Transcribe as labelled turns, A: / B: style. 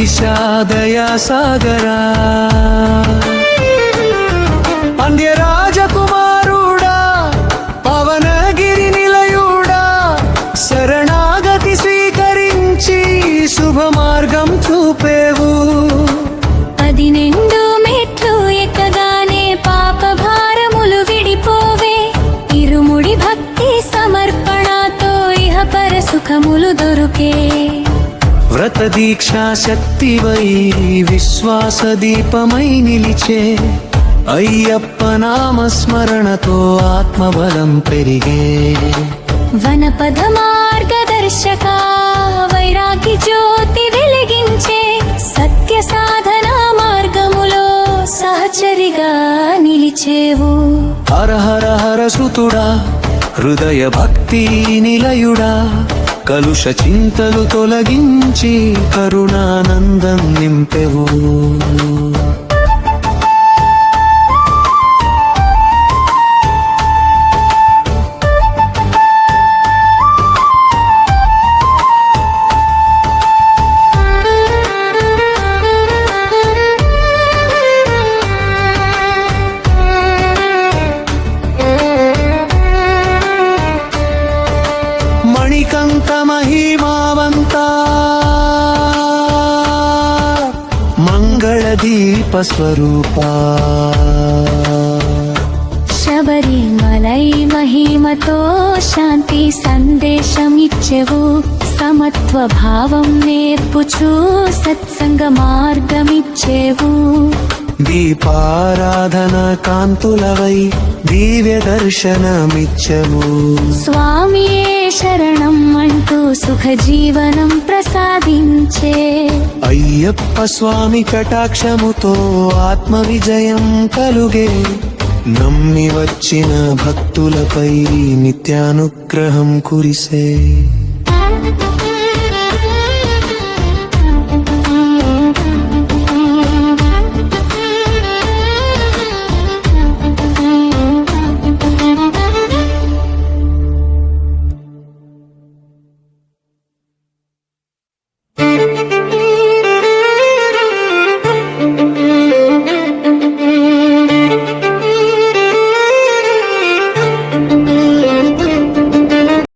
A: ఈశా దయా సాగరా అంద్య రాజకుమారుడా పవనగిరి నిలయుడా శరణాగతి స్వీకరించి శుభ మార్గం చూపేవు
B: 12 మెట్లు ఎక్కగానే పాప భారములు విడిపోవే ఇరుముడి భక్తి సమర్పణతో ఇహపర సుఖములు దొరుకే
A: వ్రత దీక్షా శక్తివై విశ్వాస దీపమై నిలిచే అయ్యప్ప నామస్మరణతో ఆత్మబలం పెరిగే
B: వనపద మార్గదర్శక వైరాగి జ్యోతి వెలిగించే సత్య సాధన మార్గములో సహచరిగా నిలిచేవు
A: హర హర హర సుతుడా హృదయ భక్తి నిలయుడా కలుష చింతలు తొలగించి కరుణానందం నింపెవు మణికంఠ మహిమావంత మంగళ దీప స్వరూపా
B: శబరిమలై మహిమతో శాంతి సందేశమిచ్చెవు సమత్వ భావం నేర్పుచు సత్సంగ మార్గమిచ్చేవు
A: దీపారాధన కాంతులవై దివ్య దర్శనమిచ్చవు
B: స్వామియే శరణం అంటూ సుఖ జీవనం ప్రసాదించే
A: అయ్యప్ప స్వామి కటాక్షముతో ఆత్మ విజయం కలుగే నమ్మి వచ్చిన భక్తులపై నిత్యానుగ్రహం కురిసే